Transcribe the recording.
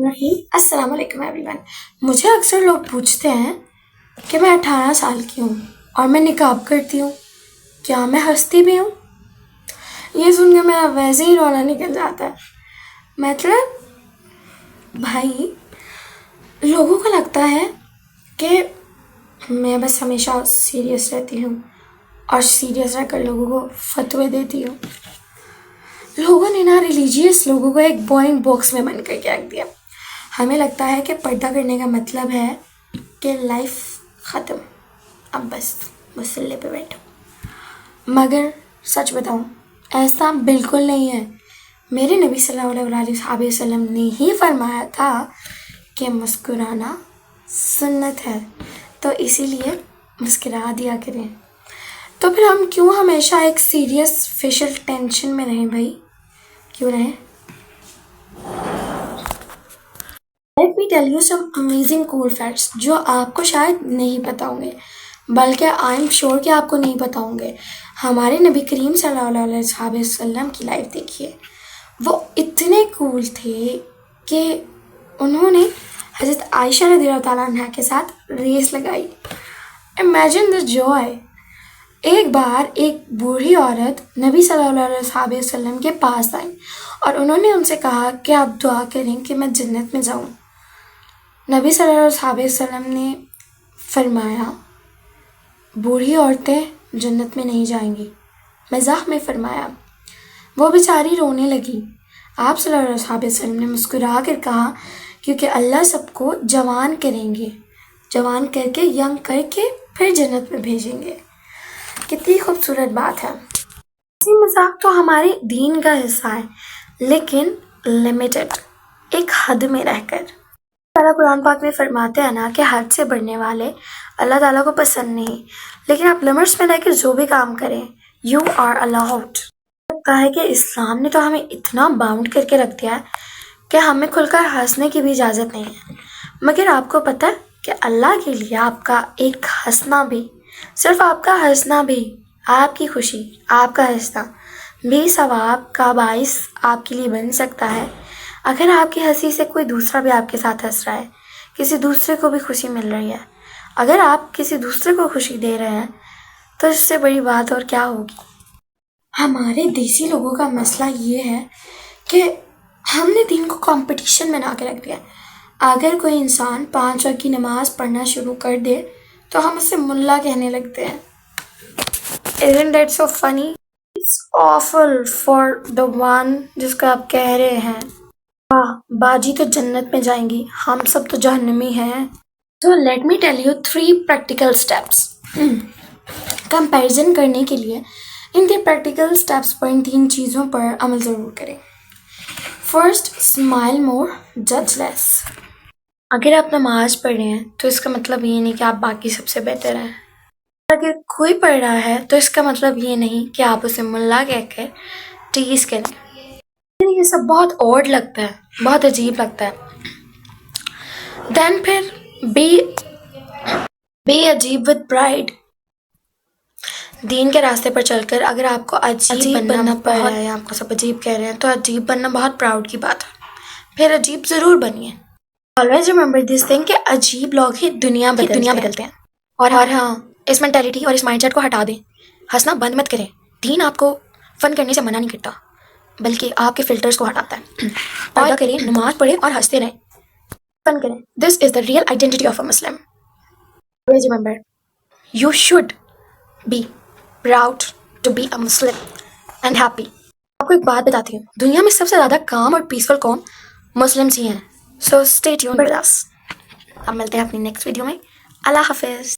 الرحیم السلام علیکم ایوری ون. مجھے اکثر لوگ پوچھتے ہیں کہ میں 18 سال کی ہوں اور میں نقاب کرتی ہوں، کیا میں ہنستی بھی ہوں؟ یہ سن کے میرا ویسے ہی رونا نکل جاتا ہے. مطلب بھائی، لوگوں کو لگتا ہے کہ میں بس ہمیشہ سیریس رہتی ہوں اور سیریس رہ کر لوگوں کو فتوے دیتی ہوں. لوگوں نے نا ریلیجیس لوگوں کو ایک بورنگ باکس میں بند کر کے رکھ دیا. ہمیں لگتا ہے کہ پردہ کرنے کا مطلب ہے کہ لائف ختم، اب بس مسلے پہ بیٹھو. مگر سچ بتاؤں، ایسا بالکل نہیں ہے. میرے نبی صلی اللہ علیہ وسلم نے ہی فرمایا تھا کہ مسکرانا سنت ہے، تو اسی لیے مسکرا دیا کریں. تو پھر ہم کیوں ہمیشہ ایک سیریس فیشل ٹینشن میں رہیں بھائی؟ کیوں رہیں؟ Let me tell you some amazing cool facts جو آپ کو شاید نہیں پتہ ہوں گے، بلکہ آئی ایم شیور کہ آپ کو نہیں پتہ ہوں گے. ہمارے نبی کریم صلی اللہ علیہ وسلم کی لائف دیکھیے، وہ اتنے کول تھے کہ انہوں نے حضرت عائشہ رضی اللہ تعالیٰ عنہ کے ساتھ ریس لگائی. Imagine the joy. ایک بار ایک بوڑھی عورت نبی صلی اللہ علیہ وسلم کے پاس آئی اور انہوں نے ان سے کہا کہ آپ دعا کریں کہ میں جنت میں جاؤں. نبی صلی اللہ علیہ وسلم نے فرمایا بوڑھی عورتیں جنت میں نہیں جائیں گی. مزاح میں فرمایا. وہ بیچاری رونے لگی. آپ صلی اللہ علیہ وسلم نے مسکرا کر کہا کیونکہ اللہ سب کو جوان کریں گے، جوان کر کے ینگ کر کے پھر جنت میں بھیجیں گے. کتنی خوبصورت بات ہے. ہنسی مذاق تو ہمارے دین کا حصہ ہے، لیکن لمیٹڈ، ایک حد میں رہ کر. اللہ قرآن پاک میں فرماتے ہیں نا کہ حد سے بڑھنے والے اللہ تعالیٰ کو پسند نہیں، لیکن آپ لمٹس میں رہ کر جو بھی کام کریں یو آر الاؤڈ. لگتا ہے کہ اسلام نے تو ہمیں اتنا باؤنڈ کر کے رکھ دیا ہے کہ ہمیں کھل کر ہنسنے کی بھی اجازت نہیں ہے. مگر آپ کو پتہ ہے کہ اللہ کے لیے آپ کا ایک ہنسنا بھی، صرف آپ کا ہنسنا بھی، آپ کی خوشی، آپ کا ہنسنا بھی ثواب کا باعث آپ کے لیے بن سکتا ہے. اگر آپ کی ہنسی سے کوئی دوسرا بھی آپ کے ساتھ ہنس رہا ہے، کسی دوسرے کو بھی خوشی مل رہی ہے، اگر آپ کسی دوسرے کو خوشی دے رہے ہیں، تو اس سے بڑی بات اور کیا ہوگی. ہمارے دیسی لوگوں کا مسئلہ یہ ہے کہ ہم نے دین کو کمپٹیشن میں لا کے رکھ دیا. اگر کوئی انسان 5 وقت کی نماز پڑھنا شروع کر دے تو ہم اسے ملا کہنے لگتے ہیں. Isn't that so funny? It's awful for the one جس کا آپ کہہ رہے ہیں باجی تو جنت میں جائیں گی، ہم سب تو جہنمی ہیں. So let me tell you 3 practical steps. Comparison کرنے کے لیے ان 3 پریکٹیکل اسٹیپس پر، ان 3 چیزوں پر عمل ضرور کریں. فرسٹ، اسمائل مور جج لیس. اگر آپ نماز پڑھ رہے ہیں تو اس کا مطلب یہ نہیں کہ آپ باقی سب سے بہتر ہیں. اگر کوئی پڑھ رہا ہے تو اس کا مطلب یہ نہیں کہ آپ اسے ملا کہہ کر ٹیز کریں. یہ سب بہت اوڈ لگتا ہے، بہت عجیب لگتا ہے. دین پھر بی عجیب وتھ پرائڈ. دین کے راستے پر چل کر اگر آپ کو عجیب بننا پڑ رہا ہے، آپ کو سب عجیب کہہ رہے ہیں، تو عجیب بننا بہت پراؤڈ کی بات ہے. پھر عجیب ضرور بنیے. آلویز ریممبر دس تھنگ کہ عجیب لوگ ہی دنیا بدلتے ہیں. اور ہاں، اس مینٹیلٹی اور اس مائنڈ سیٹ کو ہٹا دیں. ہنسنا بند مت کریں. دین آپ کو فن کرنے سے منع نہیں کرتا، بلکہ آپ کے فلٹرز کو ہٹاتا ہے. پردہ کریں، نماز پڑھیں اور ہنستے رہیں، فن کریں. This is the real identity of a Muslim. Always remember you should be proud to be a Muslim and happy. آپ کو ایک بات بتاتی ہوں، دنیا میں سب سے زیادہ کام اور پیسفل قوم مسلمس ہی ہیں. So stay tuned with us. اب ملتے ہیں اپنی نیکسٹ ویڈیو میں. اللہ حافظ.